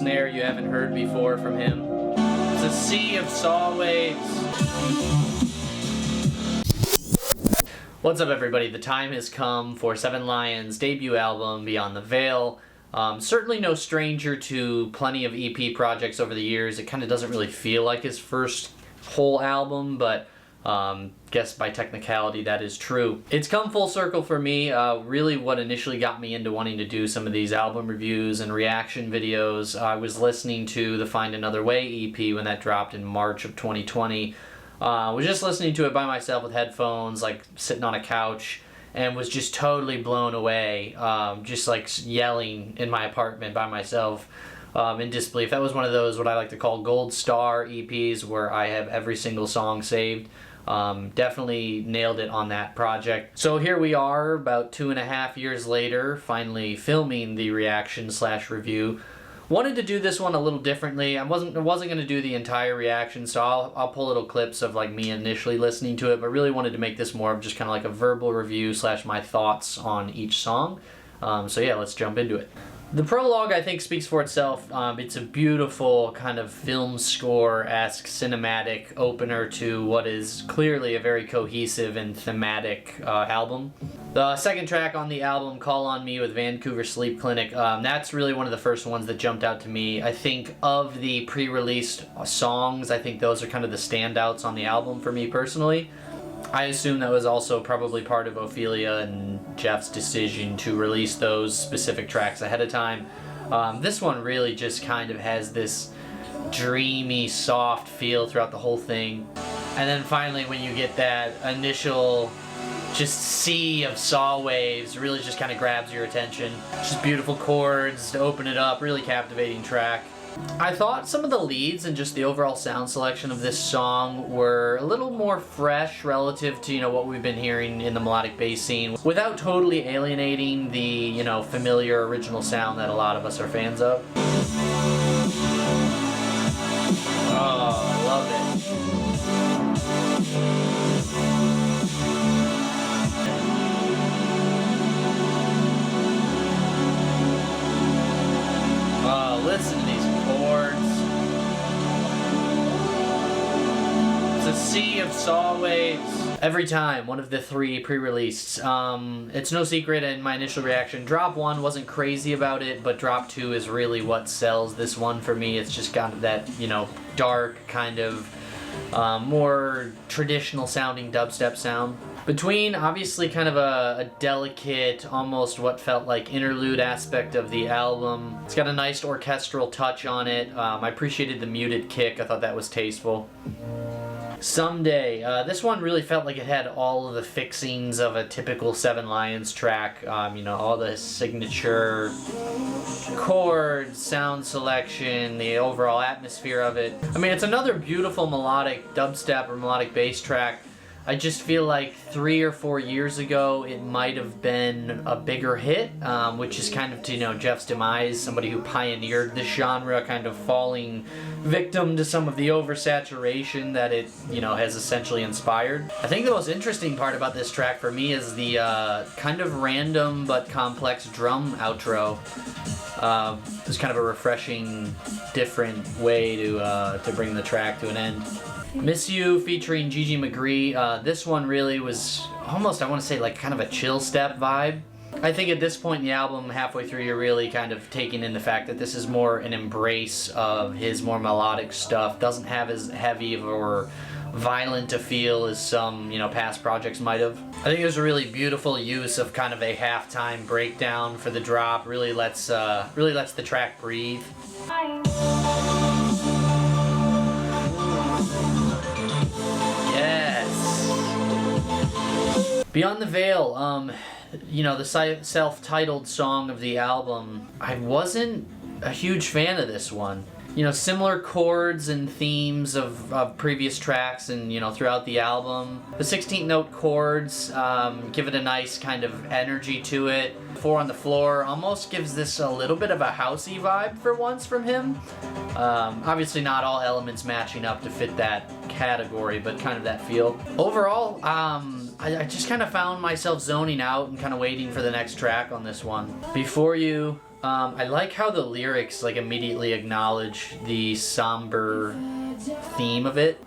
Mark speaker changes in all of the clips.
Speaker 1: snare you haven't heard before from him. It's a sea of saw waves. What's up, everybody? The time has come for Seven Lions' debut album, Beyond the Veil. Certainly no stranger to plenty of EP projects over the years. It kind of doesn't really feel like his first whole album, but guess by technicality that is true. It's come full circle for me. Really what initially got me into wanting to do some of these album reviews and reaction videos. I was listening to the Find Another Way EP when that dropped in March of 2020. Was just listening to it by myself with headphones, like sitting on a couch, and was just totally blown away, just like yelling in my apartment by myself in disbelief. That was one of those what I like to call gold star EPs where I have every single song saved. Definitely nailed it on that project. So here we are about 2.5 years later, finally filming the reaction / review. Wanted to do this one a little differently. I wasn't going to do the entire reaction, so I'll pull little clips of like me initially listening to it, but really wanted to make this more of just kind of like a verbal review / my thoughts on each song. So yeah, let's jump into it. The prologue, I think, speaks for itself. It's a beautiful kind of film score-esque cinematic opener to what is clearly a very cohesive and thematic album. The second track on the album, Call on Me with Vancouver Sleep Clinic, that's really one of the first ones that jumped out to me. I think of the pre-released songs, I think those are kind of the standouts on the album for me personally. I assume that was also probably part of Ophelia and Jeff's decision to release those specific tracks ahead of time. This one really just kind of has this dreamy, soft feel throughout the whole thing. And then finally when you get that initial just sea of saw waves, really just kind of grabs your attention. Just beautiful chords to open it up, really captivating track. I thought some of the leads and just the overall sound selection of this song were a little more fresh relative to, what we've been hearing in the melodic bass scene, without totally alienating the, familiar original sound that a lot of us are fans of. Oh, I love it. Oh, listen to these chords. It's a sea of saw waves. Every time, one of the 3 pre-released. It's no secret in my initial reaction, drop 1 wasn't crazy about it, but drop 2 is really what sells this one for me. It's just got that, dark kind of more traditional sounding dubstep sound. Between, obviously, kind of a delicate, almost what felt like interlude aspect of the album. It's got a nice orchestral touch on it. I appreciated the muted kick. I thought that was tasteful. Someday. This one really felt like it had all of the fixings of a typical Seven Lions track. All the signature chords, sound selection, the overall atmosphere of it. I mean, it's another beautiful melodic dubstep or melodic bass track. I just feel like 3 or 4 years ago it might have been a bigger hit, which is kind of to Jeff's demise, somebody who pioneered this genre, kind of falling victim to some of the oversaturation that it has essentially inspired. I think the most interesting part about this track for me is the kind of random but complex drum outro. It's kind of a refreshing, different way to bring the track to an end. Miss You featuring Gigi McGree. This one really was almost, I want to say, like kind of a chill step vibe. I think at this point in the album, halfway through, you're really kind of taking in the fact that this is more an embrace of his more melodic stuff. Doesn't have as heavy or violent a feel as some, past projects might have. I think it was a really beautiful use of kind of a halftime breakdown for the drop. Really lets the track breathe. Beyond the Veil, the self-titled song of the album, I wasn't a huge fan of this one. Similar chords and themes of previous tracks and, throughout the album. The 16th-note chords give it a nice kind of energy to it. 4 on the Floor almost gives this a little bit of a housey vibe for once from him. Obviously not all elements matching up to fit that category, but kind of that feel. Overall, I just kind of found myself zoning out and kind of waiting for the next track on this one. Before You, I like how the lyrics like immediately acknowledge the somber theme of it.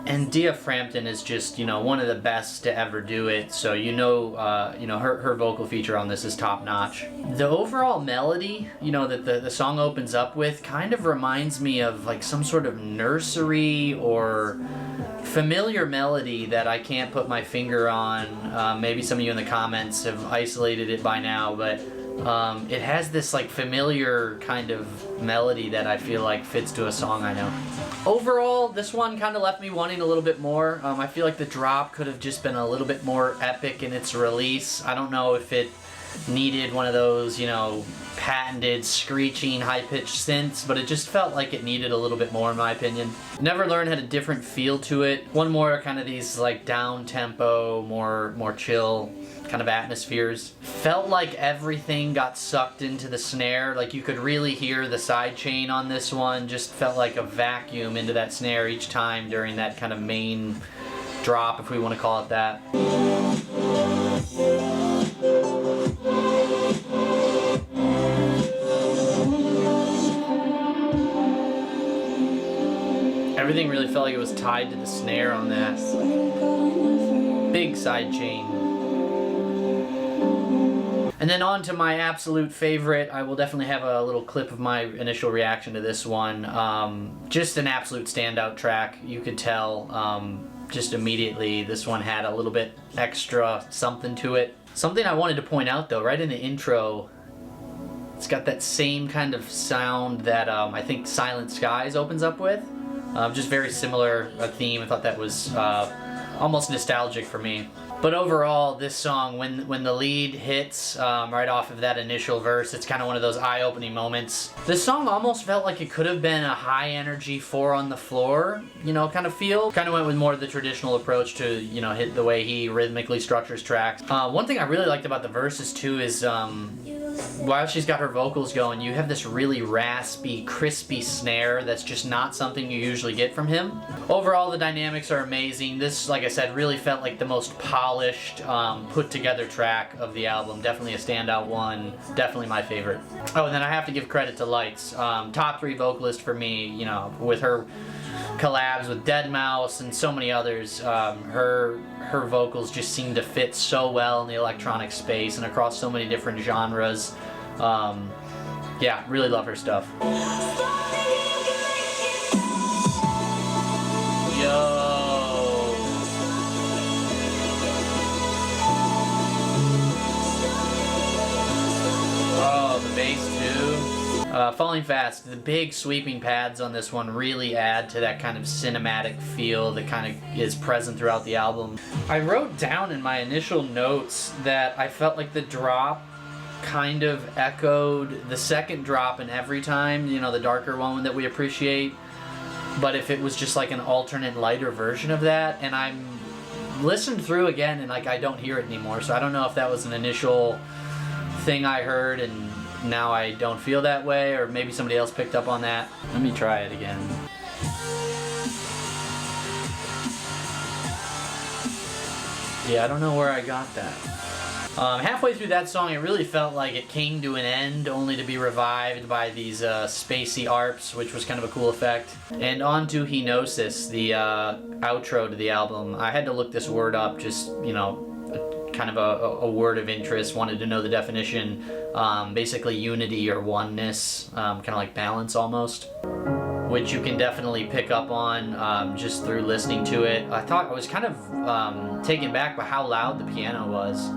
Speaker 1: And Dia Frampton is just, one of the best to ever do it. So her vocal feature on this is top notch. The overall melody, that the song opens up with kind of reminds me of like some sort of nursery or familiar melody that I can't put my finger on. Maybe some of you in the comments have isolated it by now, but it has this like familiar kind of melody that I feel like fits to a song I know. Overall, this one kind of left me wanting a little bit more. I feel like the drop could have just been a little bit more epic in its release. I don't know if it needed one of those, patented screeching high-pitched synths, but it just felt like it needed a little bit more in my opinion. Neverlearn had a different feel to it. One more kind of these like down-tempo, more chill kind of atmospheres. Felt like everything got sucked into the snare. Like you could really hear the side chain on this one. Just felt like a vacuum into that snare each time during that kind of main drop, if we want to call it that. Everything really felt like it was tied to the snare on that. Big side chain. And then on to my absolute favorite. I will definitely have a little clip of my initial reaction to this one. Just an absolute standout track. You could tell just immediately this one had a little bit extra something to it. Something I wanted to point out though, right in the intro, it's got that same kind of sound that I think Silent Skies opens up with. Just very similar theme. I thought that was almost nostalgic for me. But overall, this song, when the lead hits right off of that initial verse, it's kind of one of those eye-opening moments. This song almost felt like it could have been a high-energy 4 on the floor, kind of feel. Kind of went with more of the traditional approach to, hit the way he rhythmically structures tracks. One thing I really liked about the verses, too, is while she's got her vocals going, you have this really raspy, crispy snare that's just not something you usually get from him. Overall, the dynamics are amazing. This, like I said, really felt like the most polished, put together track of the album. Definitely a standout one. Definitely my favorite. Oh, and then I have to give credit to Lights. Top 3 vocalist for me, with her collabs with Deadmau5 and so many others. Her vocals just seem to fit so well in the electronic space and across so many different genres. Yeah, really love her stuff. Yo. Oh, the bass too. Falling Fast, the big sweeping pads on this one really add to that kind of cinematic feel that kind of is present throughout the album. I wrote down in my initial notes that I felt like the drop kind of echoed the second drop in Every Time, the darker one that we appreciate, but if it was just like an alternate lighter version of that, and I'm listened through again and like I don't hear it anymore, so I don't know if that was an initial thing I heard and now I don't feel that way, or maybe somebody else picked up on that. Let me try it again. Yeah, I don't know where I got that. Halfway through that song, it really felt like it came to an end, only to be revived by these spacey ARPs, which was kind of a cool effect. And on to Hypnosis, the outro to the album. I had to look this word up, just, kind of a word of interest, wanted to know the definition. Basically unity or oneness, kind of like balance almost, which you can definitely pick up on just through listening to it. I thought I was kind of taken back by how loud the piano was.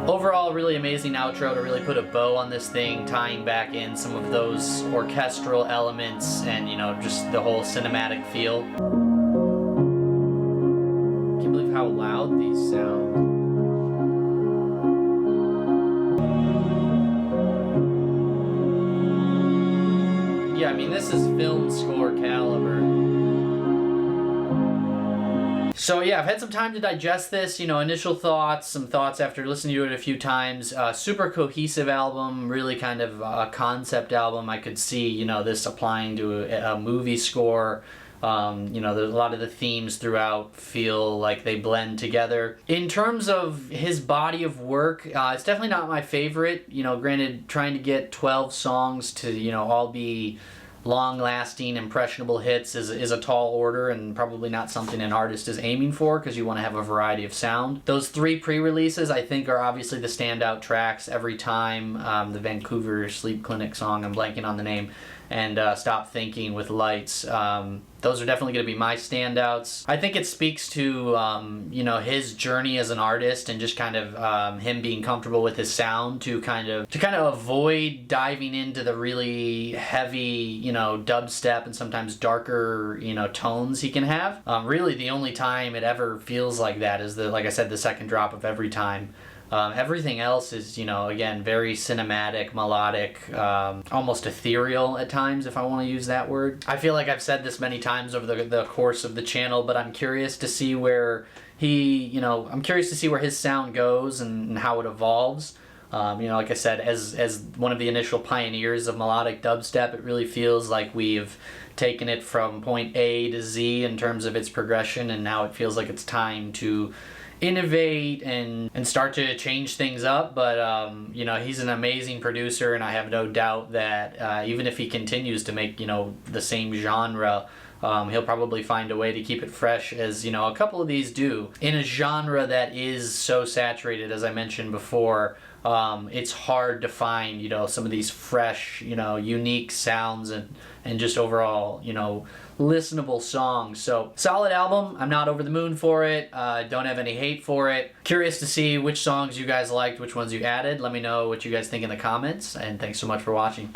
Speaker 1: Overall, really amazing outro to really put a bow on this thing, tying back in some of those orchestral elements and, just the whole cinematic feel. Can't believe how loud these sound. Yeah, I mean, this is film score caliber. So yeah, I've had some time to digest this, initial thoughts, some thoughts after listening to it a few times. Super cohesive album, really kind of a concept album. I could see, this applying to a movie score. There's a lot of the themes throughout feel like they blend together. In terms of his body of work, it's definitely not my favorite. Granted, trying to get 12 songs to, all be long-lasting, impressionable hits is a tall order, and probably not something an artist is aiming for, because you want to have a variety of sound. Those 3 pre-releases, I think, are obviously the standout tracks every time. The Vancouver Sleep Clinic song, I'm blanking on the name, and Stop Thinking with Lights. Those are definitely going to be my standouts. I think it speaks to his journey as an artist, and just kind of him being comfortable with his sound to kind of avoid diving into the really heavy dubstep and sometimes darker tones he can have. Really, the only time it ever feels like that is like I said, the second drop of Every Time. Everything else is, again, very cinematic, melodic, almost ethereal at times, if I want to use that word. I feel like I've said this many times over the course of the channel, but I'm curious to see where I'm curious to see where his sound goes and how it evolves. Like I said, as one of the initial pioneers of melodic dubstep, it really feels like we've taken it from point A to Z in terms of its progression, and now it feels like it's time to innovate and start to change things up. But he's an amazing producer, and I have no doubt that even if he continues to make the same genre, he'll probably find a way to keep it fresh, as a couple of these do. In a genre that is so saturated, as I mentioned before, it's hard to find some of these fresh unique sounds and just overall listenable songs. So solid album. I'm not over the moon for it. Don't have any hate for it. Curious to see which songs you guys liked, which ones you added. Let me know what you guys think in the comments, and thanks so much for watching.